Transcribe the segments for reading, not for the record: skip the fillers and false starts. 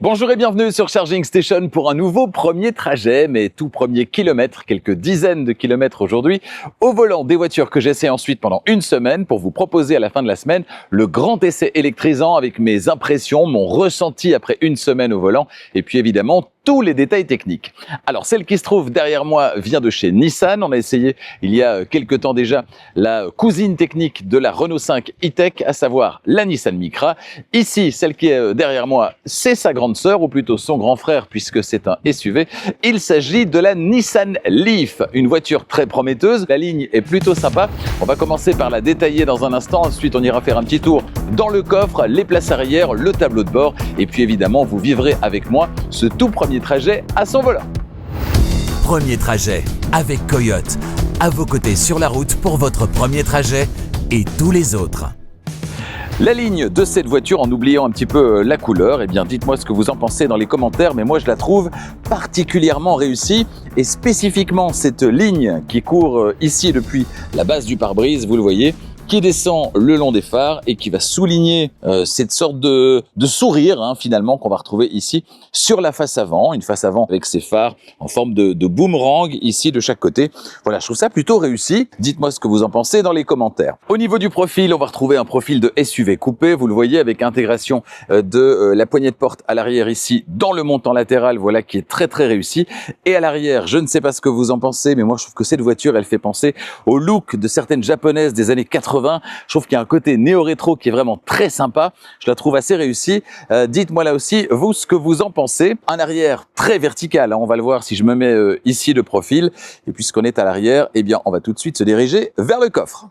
Bonjour et bienvenue sur Charging Station pour un nouveau premier trajet, mais tout premier kilomètre, quelques dizaines de kilomètres aujourd'hui, au volant des voitures que j'essaie ensuite pendant une semaine pour vous proposer à la fin de la semaine le grand essai électrisant avec mes impressions, mon ressenti après une semaine au volant et puis évidemment tous les détails techniques. Alors celle qui se trouve derrière moi vient de chez Nissan. On a essayé il y a quelques temps déjà la cousine technique de la Renault 5 e-Tech, à savoir la Nissan Micra. Ici, celle qui est derrière moi, c'est sa grande sœur, ou plutôt son grand frère, puisque c'est un SUV. Il s'agit de la Nissan Leaf, une voiture très prometteuse. La ligne est plutôt sympa. On va commencer par la détailler dans un instant. Ensuite, on ira faire un petit tour dans le coffre, les places arrière, le tableau de bord. Et puis évidemment, vous vivrez avec moi ce tout premier trajet à son volant. Premier trajet avec Coyote, à vos côtés sur la route pour votre premier trajet et tous les autres. La ligne de cette voiture, en oubliant un petit peu la couleur, eh bien dites-moi ce que vous en pensez dans les commentaires, mais moi je la trouve particulièrement réussie et spécifiquement cette ligne qui court ici depuis la base du pare-brise, vous le voyez, qui descend le long des phares et qui va souligner cette sorte de sourire finalement qu'on va retrouver ici sur la face avant, une face avant avec ses phares en forme de boomerang ici de chaque côté. Voilà, je trouve ça plutôt réussi. Dites-moi ce que vous en pensez dans les commentaires. Au niveau du profil, on va retrouver un profil de SUV coupé, vous le voyez, avec intégration de la poignée de porte à l'arrière ici dans le montant latéral, voilà, qui est très très réussi. Et à l'arrière, je ne sais pas ce que vous en pensez, mais moi je trouve que cette voiture, elle fait penser au look de certaines japonaises des années 80. Je trouve qu'il y a un côté néo-rétro qui est vraiment très sympa. Je la trouve assez réussie. Dites-moi là aussi, vous, ce que vous en pensez. Un arrière très vertical, on va le voir si je me mets ici de profil. Et puisqu'on est à l'arrière, eh bien, on va tout de suite se diriger vers le coffre.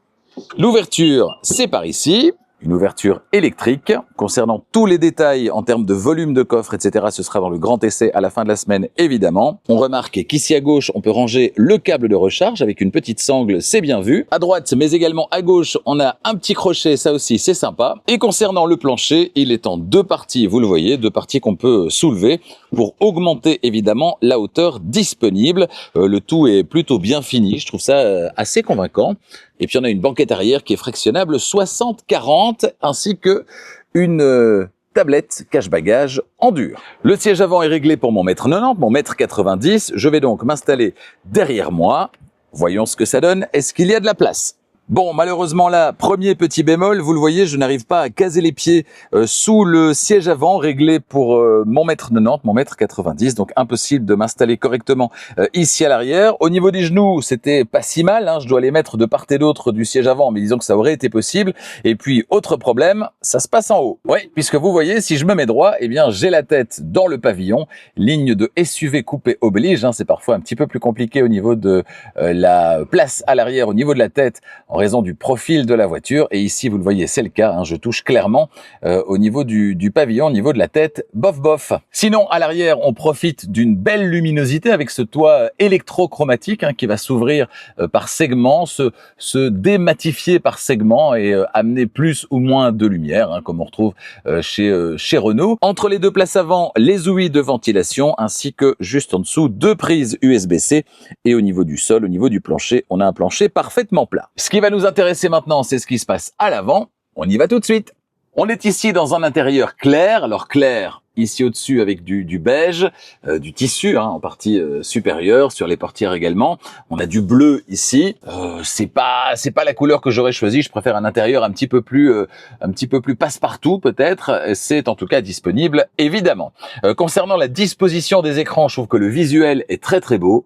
L'ouverture, c'est par ici. Une ouverture électrique. Concernant tous les détails en termes de volume de coffre, etc., ce sera dans le grand essai à la fin de la semaine, évidemment. On remarque qu'ici à gauche, on peut ranger le câble de recharge avec une petite sangle, c'est bien vu. À droite, mais également à gauche, on a un petit crochet, ça aussi, c'est sympa. Et concernant le plancher, il est en deux parties, vous le voyez, deux parties qu'on peut soulever pour augmenter, évidemment, la hauteur disponible. Le tout est plutôt bien fini, je trouve ça assez convaincant. Et puis on a une banquette arrière qui est fractionnable 60-40 ainsi que une tablette cache-bagages en dur. Le siège avant est réglé pour mon 1m90, mon 1m90. Je vais donc m'installer derrière moi. Voyons ce que ça donne. Est-ce qu'il y a de la place ? Bon, malheureusement là, premier petit bémol, vous le voyez, je n'arrive pas à caser les pieds sous le siège avant réglé pour mon 1m90, mon 1m90, donc impossible de m'installer correctement ici à l'arrière. Au niveau des genoux, c'était pas si mal, je dois les mettre de part et d'autre du siège avant, mais disons que ça aurait été possible. Et puis, autre problème, ça se passe en haut. Oui, puisque vous voyez, si je me mets droit, eh bien, j'ai la tête dans le pavillon, ligne de SUV coupé oblige, c'est parfois un petit peu plus compliqué au niveau de la place à l'arrière, au niveau de la tête, en raison du profil de la voiture. Et ici, vous le voyez, c'est le cas. Je touche clairement au niveau du pavillon, au niveau de la tête, bof bof. Sinon, à l'arrière, on profite d'une belle luminosité avec ce toit électrochromatique qui va s'ouvrir par segments, se dématifier par segments et amener plus ou moins de lumière, comme on retrouve chez Renault. Entre les deux places avant, les ouïes de ventilation, ainsi que juste en dessous, deux prises USB-C. Et au niveau du sol, au niveau du plancher, on a un plancher parfaitement plat. Ce qui va nous intéresser maintenant, c'est ce qui se passe à l'avant. On y va tout de suite. On est ici dans un intérieur clair. Alors clair, ici au-dessus avec du beige, du tissu en partie supérieure, sur les portières également. On a du bleu ici. C'est pas la couleur que j'aurais choisie. Je préfère un intérieur un petit peu plus passe-partout peut-être. C'est en tout cas disponible évidemment. Concernant la disposition des écrans, je trouve que le visuel est très très beau.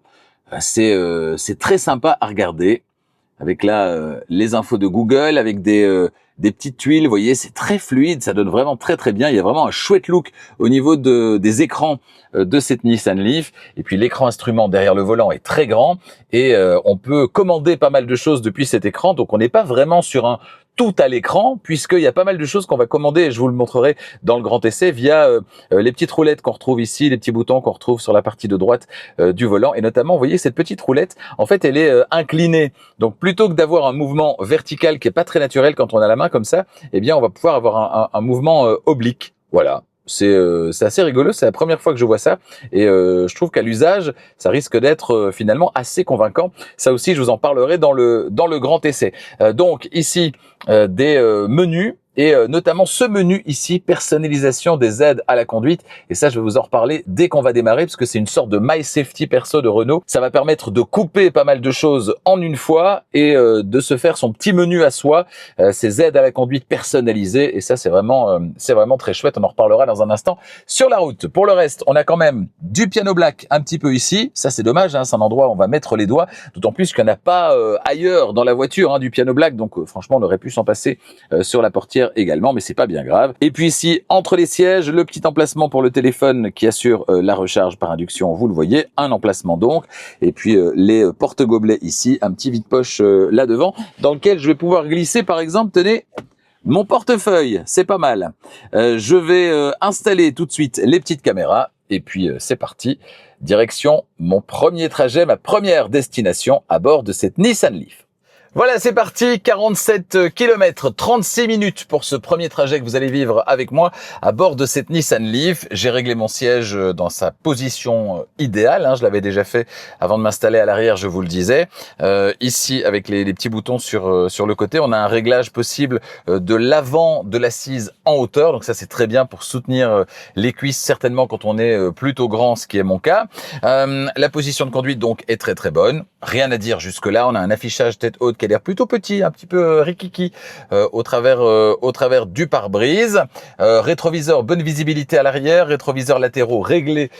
C'est très sympa à regarder. Avec là les infos de Google, avec des petites tuiles, vous voyez, c'est très fluide, ça donne vraiment très très bien. Il y a vraiment un chouette look au niveau des écrans de cette Nissan Leaf. Et puis l'écran instrument derrière le volant est très grand et on peut commander pas mal de choses depuis cet écran. Donc on n'est pas vraiment sur un tout à l'écran, puisqu'il y a pas mal de choses qu'on va commander, et je vous le montrerai dans le grand essai, via les petites roulettes qu'on retrouve ici, les petits boutons qu'on retrouve sur la partie de droite du volant, et notamment, vous voyez, cette petite roulette, en fait, elle est inclinée. Donc, plutôt que d'avoir un mouvement vertical qui est pas très naturel quand on a la main comme ça, eh bien, on va pouvoir avoir un mouvement oblique. Voilà. C'est assez rigolo, c'est la première fois que je vois ça et je trouve qu'à l'usage, ça risque d'être finalement assez convaincant. Ça aussi, je vous en parlerai dans le grand essai. Donc ici, des menus et notamment ce menu ici, personnalisation des aides à la conduite. Et ça, je vais vous en reparler dès qu'on va démarrer, parce que c'est une sorte de My Safety perso de Renault. Ça va permettre de couper pas mal de choses en une fois et de se faire son petit menu à soi, ces aides à la conduite personnalisées. Et ça, c'est vraiment très chouette. On en reparlera dans un instant sur la route. Pour le reste, on a quand même du piano black un petit peu ici. Ça, c'est dommage, hein, c'est un endroit où on va mettre les doigts, d'autant plus qu'il n'y en a pas ailleurs dans la voiture, hein, du piano black. Donc franchement, on aurait pu s'en passer sur la portière également, mais c'est pas bien grave. Et puis ici, entre les sièges, le petit emplacement pour le téléphone qui assure la recharge par induction, vous le voyez, un emplacement donc. Et puis les porte-gobelets ici, un petit vide-poche là devant, dans lequel je vais pouvoir glisser, par exemple, tenez, mon portefeuille, c'est pas mal. Je vais installer tout de suite les petites caméras, et puis c'est parti. Direction mon premier trajet, ma première destination à bord de cette Nissan Leaf. Voilà, c'est parti, 47 km, 36 minutes pour ce premier trajet que vous allez vivre avec moi à bord de cette Nissan Leaf. J'ai réglé mon siège dans sa position idéale, hein, je l'avais déjà fait avant de m'installer à l'arrière, je vous le disais. Ici, avec les petits boutons sur le côté, on a un réglage possible de l'avant de l'assise en hauteur, donc ça c'est très bien pour soutenir les cuisses, certainement quand on est plutôt grand, ce qui est mon cas. La position de conduite donc est très très bonne, rien à dire jusque là, on a un affichage tête haute qui a l'air plutôt petit, un petit peu rikiki au travers du pare-brise. Rétroviseur, bonne visibilité à l'arrière, rétroviseurs latéraux réglés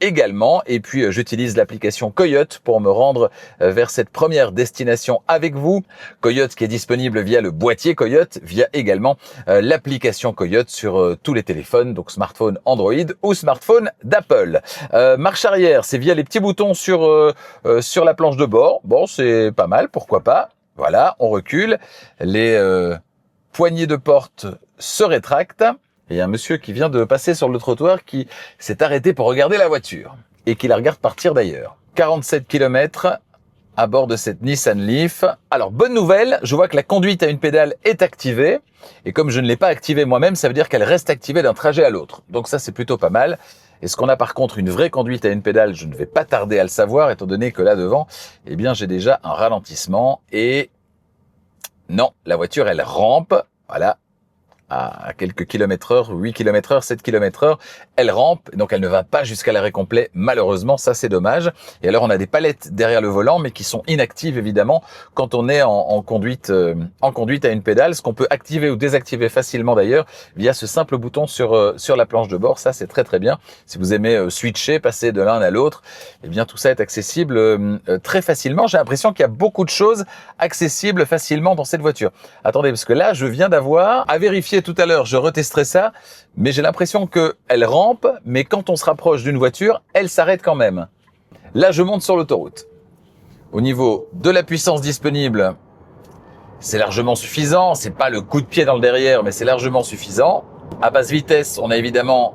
également. Et puis j'utilise l'application Coyote pour me rendre vers cette première destination avec vous. Coyote qui est disponible via le boîtier Coyote, via également l'application Coyote sur tous les téléphones, donc smartphone Android ou smartphone d'Apple. Marche arrière, c'est via les petits boutons sur la planche de bord. Bon, c'est pas mal, pourquoi pas. Voilà, on recule, les poignées de porte se rétractent, et il y a un monsieur qui vient de passer sur le trottoir qui s'est arrêté pour regarder la voiture, et qui la regarde partir d'ailleurs. 47 km à bord de cette Nissan Leaf. Alors, bonne nouvelle, je vois que la conduite à une pédale est activée, et comme je ne l'ai pas activée moi-même, ça veut dire qu'elle reste activée d'un trajet à l'autre. Donc ça, c'est plutôt pas mal. Est-ce qu'on a par contre une vraie conduite à une pédale? Je ne vais pas tarder à le savoir, étant donné que là devant, eh bien, j'ai déjà un ralentissement et non, la voiture, elle rampe, voilà, à quelques kilomètres heure, 8 km heure, 7 km heure, elle rampe, donc elle ne va pas jusqu'à l'arrêt complet, malheureusement, ça c'est dommage. Et alors on a des palettes derrière le volant, mais qui sont inactives évidemment quand on est en conduite à une pédale, ce qu'on peut activer ou désactiver facilement d'ailleurs via ce simple bouton sur la planche de bord. Ça c'est très très bien. Si vous aimez switcher, passer de l'un à l'autre, eh bien tout ça est accessible très facilement. J'ai l'impression qu'il y a beaucoup de choses accessibles facilement dans cette voiture. Attendez, parce que là je viens d'avoir à vérifier tout à l'heure, je retesterai ça, mais j'ai l'impression qu'elle rampe, mais quand on se rapproche d'une voiture, elle s'arrête quand même. Là, je monte sur l'autoroute. Au niveau de la puissance disponible, c'est largement suffisant. C'est pas le coup de pied dans le derrière, mais c'est largement suffisant. À basse vitesse, on a évidemment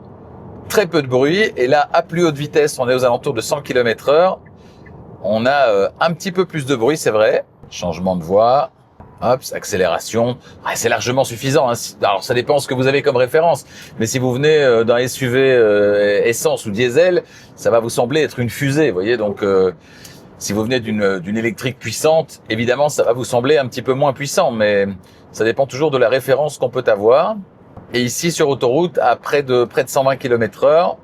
très peu de bruit. Et là, à plus haute vitesse, on est aux alentours de 100 km heure. On a un petit peu plus de bruit, c'est vrai. Changement de voie. Hop, accélération, c'est largement suffisant. Hein. Alors ça dépend ce que vous avez comme référence, mais si vous venez d'un SUV essence ou diesel, ça va vous sembler être une fusée, vous voyez. Donc si vous venez d'une électrique puissante, évidemment ça va vous sembler un petit peu moins puissant, mais ça dépend toujours de la référence qu'on peut avoir. Et ici sur autoroute, à près de 120 km heure,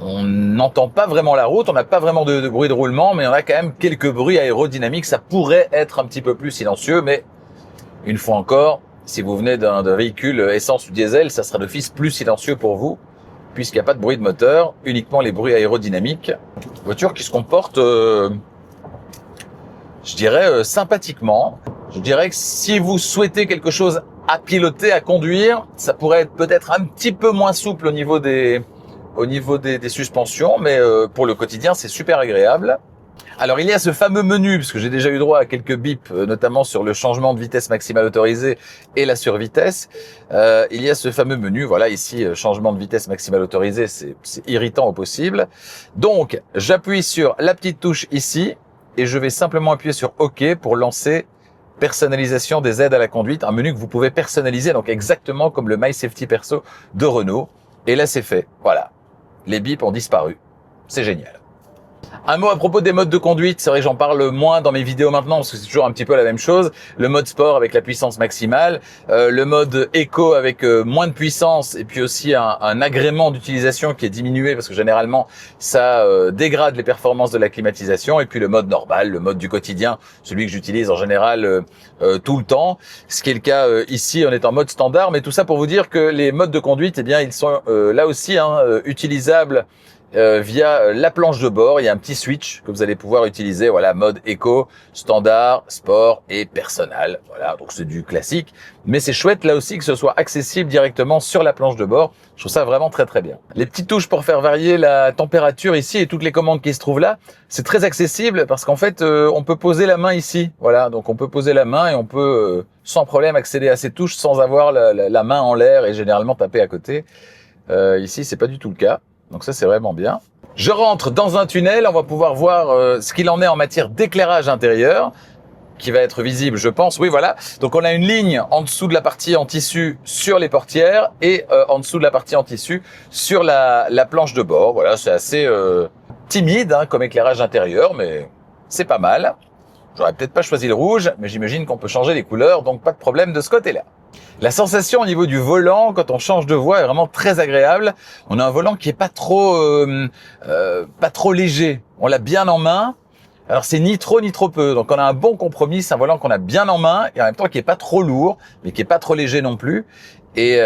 on n'entend pas vraiment la route, on n'a pas vraiment de bruit de roulement, mais on a quand même quelques bruits aérodynamiques. Ça pourrait être un petit peu plus silencieux, mais une fois encore, si vous venez d'un véhicule essence ou diesel, ça sera d'office plus silencieux pour vous, puisqu'il n'y a pas de bruit de moteur, uniquement les bruits aérodynamiques. Voiture qui se comporte, je dirais, sympathiquement. Je dirais que si vous souhaitez quelque chose à piloter, à conduire, ça pourrait être peut-être un petit peu moins souple au niveau des suspensions, mais pour le quotidien, c'est super agréable. Alors, il y a ce fameux menu, parce que j'ai déjà eu droit à quelques bips, notamment sur le changement de vitesse maximale autorisée et la survitesse. Il y a ce fameux menu, voilà, ici, changement de vitesse maximale autorisée, c'est irritant au possible. Donc, j'appuie sur la petite touche ici, et je vais simplement appuyer sur OK pour lancer personnalisation des aides à la conduite, un menu que vous pouvez personnaliser, donc exactement comme le My Safety Perso de Renault. Et là, c'est fait, voilà. Les bips ont disparu. C'est génial. Un mot à propos des modes de conduite, c'est vrai que j'en parle moins dans mes vidéos maintenant parce que c'est toujours un petit peu la même chose. Le mode sport avec la puissance maximale, le mode éco avec moins de puissance et puis aussi un agrément d'utilisation qui est diminué parce que généralement ça dégrade les performances de la climatisation, et puis le mode normal, le mode du quotidien, celui que j'utilise en général tout le temps, ce qui est le cas ici, on est en mode standard, mais tout ça pour vous dire que les modes de conduite, eh bien ils sont là aussi utilisables via la planche de bord. Il y a un petit switch que vous allez pouvoir utiliser, voilà, mode éco, standard, sport et personnel. Voilà, donc c'est du classique, mais c'est chouette là aussi que ce soit accessible directement sur la planche de bord. Je trouve ça vraiment très très bien. Les petites touches pour faire varier la température ici et toutes les commandes qui se trouvent là, c'est très accessible parce qu'en fait on peut poser la main ici. Voilà, donc on peut poser la main et on peut sans problème accéder à ces touches sans avoir la main en l'air et généralement taper à côté. Ici c'est pas du tout le cas. Donc ça, c'est vraiment bien. Je rentre dans un tunnel, on va pouvoir voir ce qu'il en est en matière d'éclairage intérieur, qui va être visible, je pense. Oui, voilà. Donc on a une ligne en dessous de la partie en tissu sur les portières et en dessous de la partie en tissu sur la planche de bord. Voilà, c'est assez timide hein, comme éclairage intérieur, mais c'est pas mal. J'aurais peut-être pas choisi le rouge, mais j'imagine qu'on peut changer les couleurs, donc pas de problème de ce côté-là. La sensation au niveau du volant, quand on change de voie, est vraiment très agréable. On a un volant qui est pas trop léger. On l'a bien en main. Alors c'est ni trop ni trop peu. Donc on a un bon compromis. C'est un volant qu'on a bien en main et en même temps qui est pas trop lourd, mais qui est pas trop léger non plus. Et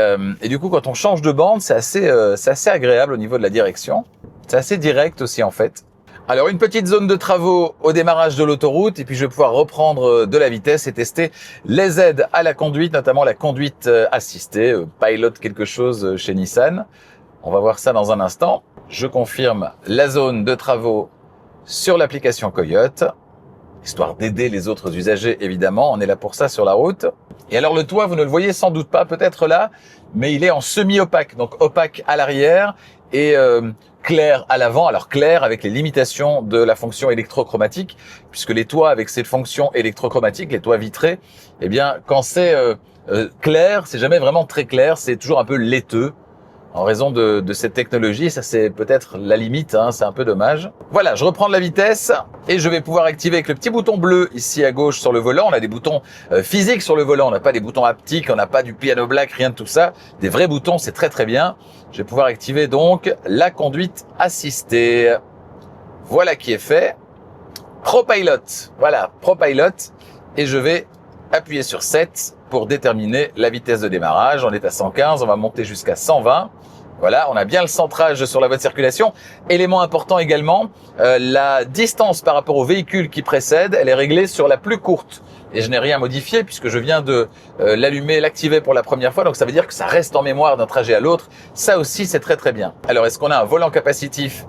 du coup, quand on change de bande, c'est assez agréable au niveau de la direction. C'est assez direct aussi en fait. Alors une petite zone de travaux au démarrage de l'autoroute et puis je vais pouvoir reprendre de la vitesse et tester les aides à la conduite, notamment la conduite assistée, Pilot quelque chose chez Nissan. On va voir ça dans un instant. Je confirme la zone de travaux sur l'application Coyote, histoire d'aider les autres usagers évidemment, on est là pour ça sur la route. Et alors le toit, vous ne le voyez sans doute pas, peut-être là, mais il est en semi-opaque, donc opaque à l'arrière et clair à l'avant. Alors clair avec les limitations de la fonction électrochromatique, puisque les toits avec cette fonction électrochromatique, les toits vitrés, eh bien quand c'est clair, c'est jamais vraiment très clair, c'est toujours un peu laiteux en raison de cette technologie. Ça c'est peut-être la limite, hein, c'est un peu dommage. Voilà, je reprends de la vitesse et je vais pouvoir activer avec le petit bouton bleu ici à gauche sur le volant. On a des boutons physiques sur le volant, on n'a pas des boutons haptiques, on n'a pas du piano black, rien de tout ça. Des vrais boutons, c'est très très bien. Je vais pouvoir activer donc la conduite assistée. Voilà qui est fait. ProPilot, voilà, ProPilot. Et je vais appuyer sur 7 pour déterminer la vitesse de démarrage. On est à 115, on va monter jusqu'à 120. Voilà, on a bien le centrage sur la voie de circulation. Élément important également, la distance par rapport au véhicule qui précède, elle est réglée sur la plus courte. Et je n'ai rien modifié puisque je viens de l'allumer, l'activer pour la première fois. Donc ça veut dire que ça reste en mémoire d'un trajet à l'autre. Ça aussi, c'est très très bien. Alors, est-ce qu'on a un volant capacitif?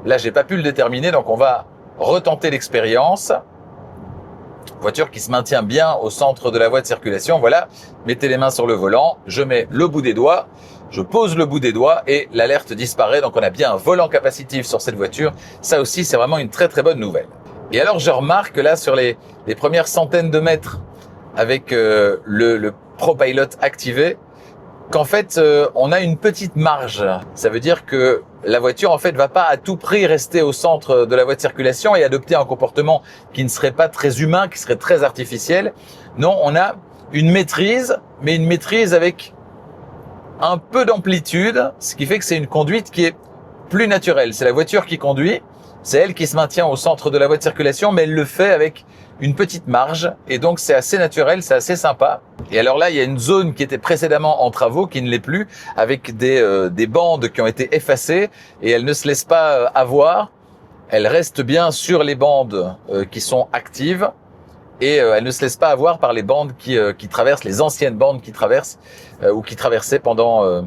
Là, j'ai pas pu le déterminer, donc on va retenter l'expérience. Voiture qui se maintient bien au centre de la voie de circulation. Voilà, mettez les mains sur le volant, je mets le bout des doigts, je pose le bout des doigts et l'alerte disparaît. Donc on a bien un volant capacitif sur cette voiture. Ça aussi, c'est vraiment une très très bonne nouvelle. Et alors je remarque là sur les premières centaines de mètres avec le ProPilot activé, qu'en fait on a une petite marge. Ça veut dire que la voiture en fait va pas à tout prix rester au centre de la voie de circulation et adopter un comportement qui ne serait pas très humain, qui serait très artificiel. Non, on a une maîtrise, mais une maîtrise avec un peu d'amplitude, ce qui fait que c'est une conduite qui est plus naturelle. C'est la voiture qui conduit, c'est elle qui se maintient au centre de la voie de circulation, mais elle le fait avec une petite marge et donc c'est assez naturel, c'est assez sympa. Et alors là, il y a une zone qui était précédemment en travaux qui ne l'est plus, avec des bandes qui ont été effacées et elles ne se laissent pas avoir. Elles restent bien sur les bandes qui sont actives et elles ne se laissent pas avoir par les bandes qui traversent, les anciennes bandes qui traversent ou qui traversaient pendant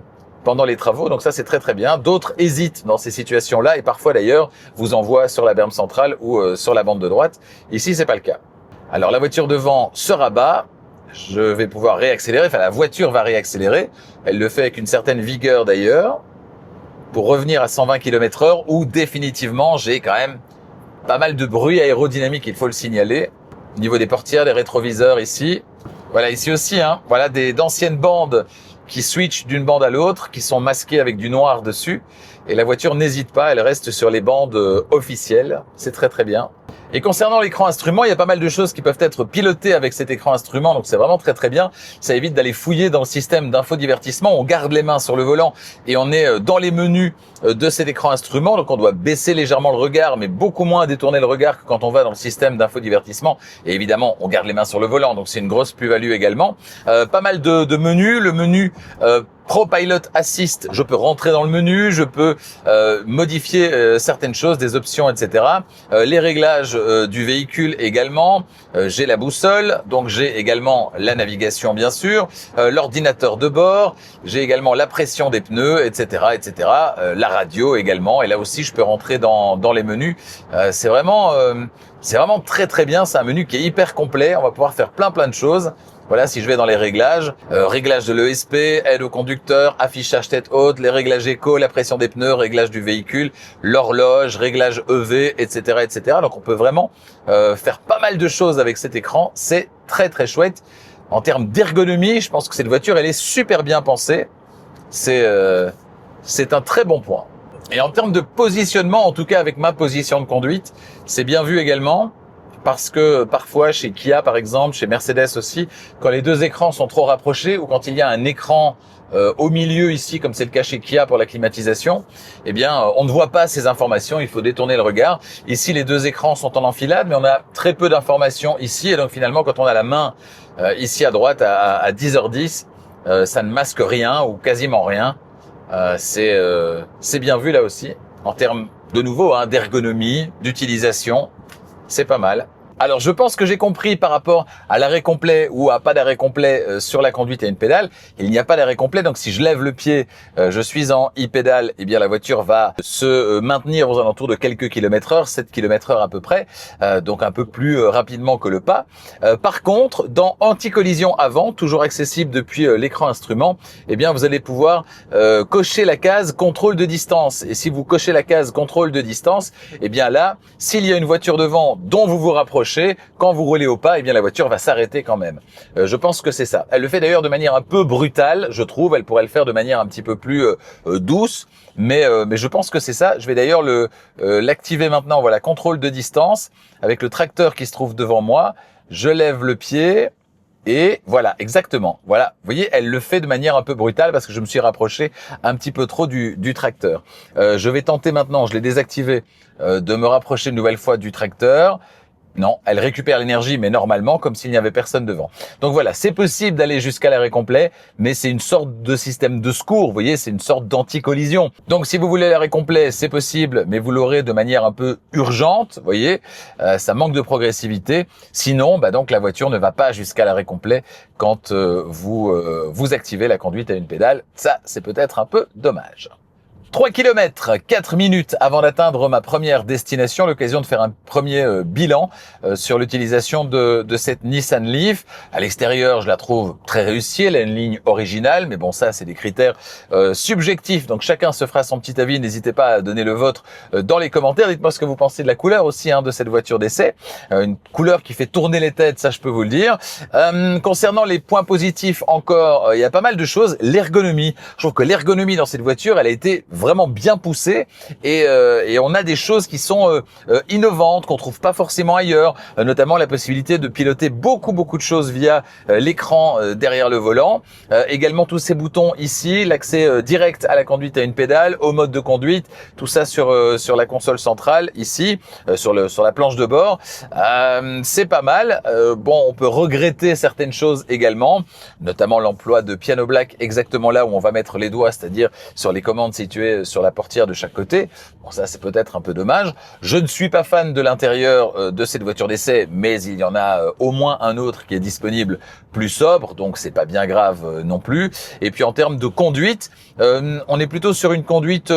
les travaux. Donc ça, c'est très très bien. D'autres hésitent dans ces situations-là et parfois d'ailleurs vous envoient sur la berme centrale ou sur la bande de droite. Ici, c'est pas le cas. Alors la voiture devant se rabat. Je vais pouvoir réaccélérer. Enfin, la voiture va réaccélérer. Elle le fait avec une certaine vigueur d'ailleurs pour revenir à 120 km/h où définitivement j'ai quand même pas mal de bruit aérodynamique. Il faut le signaler. Au niveau des portières, des rétroviseurs ici. Voilà, ici aussi, hein. Voilà d'anciennes bandes qui switchent d'une bande à l'autre, qui sont masqués avec du noir dessus. Et la voiture n'hésite pas, elle reste sur les bandes officielles. C'est très très bien. Et concernant l'écran instrument, il y a pas mal de choses qui peuvent être pilotées avec cet écran instrument, donc c'est vraiment très très bien. Ça évite d'aller fouiller dans le système d'infodivertissement. On garde les mains sur le volant et on est dans les menus de cet écran instrument, donc on doit baisser légèrement le regard, mais beaucoup moins détourner le regard que quand on va dans le système d'infodivertissement. Et évidemment, on garde les mains sur le volant, donc c'est une grosse plus-value également. Pas mal de menus. Le menu Pro Pilot Assist, je peux rentrer dans le menu, je peux modifier certaines choses, des options, etc. Les réglages du véhicule également. J'ai la boussole, donc j'ai également la navigation bien sûr, l'ordinateur de bord, j'ai également la pression des pneus, etc., etc. La radio également, et là aussi je peux rentrer dans les menus. C'est vraiment très très bien. C'est un menu qui est hyper complet. On va pouvoir faire plein de choses. Voilà, si je vais dans les réglages, réglage de l'ESP, aide au conducteur, affichage tête haute, les réglages éco, la pression des pneus, réglage du véhicule, l'horloge, réglage EV, etc., etc. Donc on peut vraiment faire pas mal de choses avec cet écran. C'est très très chouette. En termes d'ergonomie, je pense que cette voiture, elle est super bien pensée. C'est un très bon point. Et en termes de positionnement, en tout cas avec ma position de conduite, c'est bien vu également. Parce que parfois, chez Kia par exemple, chez Mercedes aussi, quand les deux écrans sont trop rapprochés ou quand il y a un écran au milieu ici, comme c'est le cas chez Kia pour la climatisation, eh bien, on ne voit pas ces informations, il faut détourner le regard. Ici, les deux écrans sont en enfilade, mais on a très peu d'informations ici. Et donc finalement, quand on a la main ici à droite à 10h10, ça ne masque rien ou quasiment rien. C'est bien vu là aussi, en termes de nouveau d'ergonomie, d'utilisation. C'est pas mal. Alors, je pense que j'ai compris par rapport à l'arrêt complet ou à pas d'arrêt complet sur la conduite à une pédale. Il n'y a pas d'arrêt complet, donc si je lève le pied, je suis en e-pédale, eh bien la voiture va se maintenir aux alentours de quelques km/h, 7 km/h à peu près, donc un peu plus rapidement que le pas. Par contre, dans anti-collision avant, toujours accessible depuis l'écran instrument, eh bien vous allez pouvoir cocher la case contrôle de distance. Et si vous cochez la case contrôle de distance, eh bien là, s'il y a une voiture devant dont vous vous rapprochez, quand vous roulez au pas, eh bien la voiture va s'arrêter quand même. Je pense que c'est ça. Elle le fait d'ailleurs de manière un peu brutale, je trouve. Elle pourrait le faire de manière un petit peu plus douce, mais je pense que c'est ça. Je vais d'ailleurs l'activer maintenant. Voilà, contrôle de distance avec le tracteur qui se trouve devant moi. Je lève le pied. Et voilà, exactement. Voilà, vous voyez, elle le fait de manière un peu brutale parce que je me suis rapproché un petit peu trop du tracteur. Je vais tenter maintenant, je l'ai désactivé, de me rapprocher une nouvelle fois du tracteur. Non, elle récupère l'énergie, mais normalement, comme s'il n'y avait personne devant. Donc voilà, c'est possible d'aller jusqu'à l'arrêt complet, mais c'est une sorte de système de secours, vous voyez, c'est une sorte d'anti-collision. Donc si vous voulez l'arrêt complet, c'est possible, mais vous l'aurez de manière un peu urgente, vous voyez, ça manque de progressivité. Sinon, donc la voiture ne va pas jusqu'à l'arrêt complet quand vous activez la conduite à une pédale. Ça, c'est peut-être un peu dommage. 3 km, 4 minutes avant d'atteindre ma première destination, l'occasion de faire un premier bilan sur l'utilisation de cette Nissan Leaf. À l'extérieur, je la trouve très réussie, elle a une ligne originale, mais bon, ça, c'est des critères subjectifs, donc chacun se fera son petit avis. N'hésitez pas à donner le vôtre dans les commentaires. Dites-moi ce que vous pensez de la couleur aussi de cette voiture d'essai. Une couleur qui fait tourner les têtes, ça je peux vous le dire. Concernant les points positifs encore, il y a pas mal de choses. L'ergonomie, je trouve que l'ergonomie dans cette voiture, elle a été vraiment bien poussé et on a des choses qui sont innovantes qu'on trouve pas forcément ailleurs, notamment la possibilité de piloter beaucoup de choses via l'écran derrière le volant, également tous ces boutons ici, l'accès direct à la conduite à une pédale, au mode de conduite, tout ça sur la console centrale ici, sur la planche de bord. C'est pas mal. Bon, on peut regretter certaines choses également, notamment l'emploi de piano black exactement là où on va mettre les doigts, c'est-à-dire sur les commandes situées sur la portière de chaque côté. Bon, ça c'est peut-être un peu dommage. Je ne suis pas fan de l'intérieur de cette voiture d'essai, mais il y en a au moins un autre qui est disponible plus sobre, donc c'est pas bien grave non plus. Et puis en termes de conduite, on est plutôt sur une conduite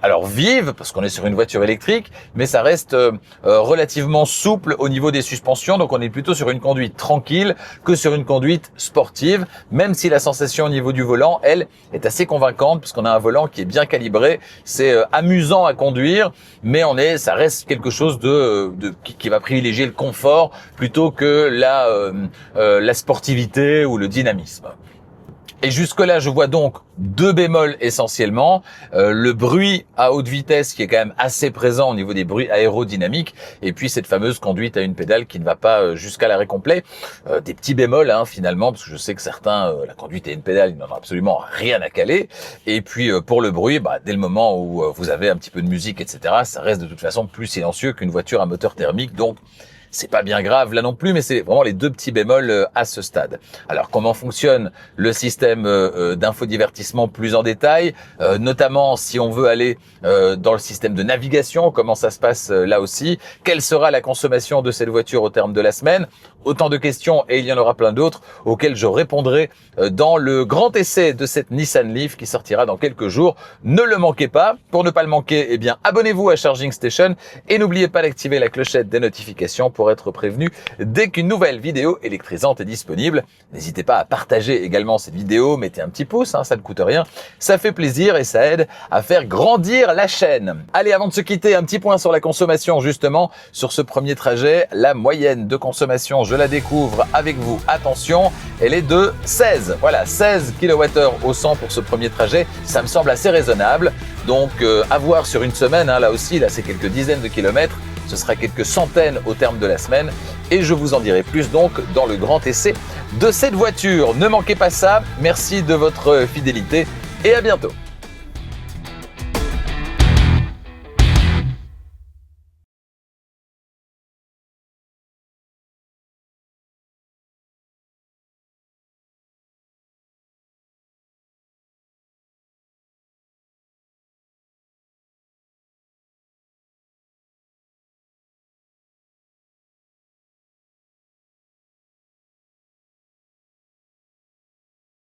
alors vive, parce qu'on est sur une voiture électrique, mais ça reste relativement souple au niveau des suspensions, donc on est plutôt sur une conduite tranquille que sur une conduite sportive, même si la sensation au niveau du volant, elle, est assez convaincante, puisqu'on a un volant qui est bien calibré. C'est amusant à conduire, mais ça reste quelque chose qui va privilégier le confort plutôt que la sportivité ou le dynamisme. Et jusque-là, je vois donc 2 bémols essentiellement. Le bruit à haute vitesse qui est quand même assez présent au niveau des bruits aérodynamiques. Et puis cette fameuse conduite à une pédale qui ne va pas jusqu'à l'arrêt complet. Des petits bémols finalement, parce que je sais que certains, la conduite à une pédale, ils n'en ont absolument rien à caler. Et puis pour le bruit, dès le moment où vous avez un petit peu de musique, etc., ça reste de toute façon plus silencieux qu'une voiture à moteur thermique. Donc c'est pas bien grave là non plus, mais c'est vraiment les 2 petits bémols à ce stade. Alors comment fonctionne le système d'infodivertissement plus en détail, notamment si on veut aller dans le système de navigation, comment ça se passe là aussi, quelle sera la consommation de cette voiture au terme de la semaine, autant de questions et il y en aura plein d'autres auxquelles je répondrai dans le grand essai de cette Nissan Leaf qui sortira dans quelques jours. Ne le manquez pas. Pour ne pas le manquer, abonnez-vous à Charging Station et n'oubliez pas d'activer la clochette des notifications pour être prévenu dès qu'une nouvelle vidéo électrisante est disponible. N'hésitez pas à partager également cette vidéo, mettez un petit pouce, ça ne coûte rien, ça fait plaisir et ça aide à faire grandir la chaîne. Allez, avant de se quitter, un petit point sur la consommation justement, sur ce premier trajet, la moyenne de consommation, je la découvre avec vous, attention, elle est de 16, voilà, 16 kWh au 100 pour ce premier trajet, ça me semble assez raisonnable, donc à voir sur une semaine, là aussi, là c'est quelques dizaines de kilomètres, ce sera quelques centaines au terme de la semaine et je vous en dirai plus donc dans le grand essai de cette voiture. Ne manquez pas ça, merci de votre fidélité et à bientôt.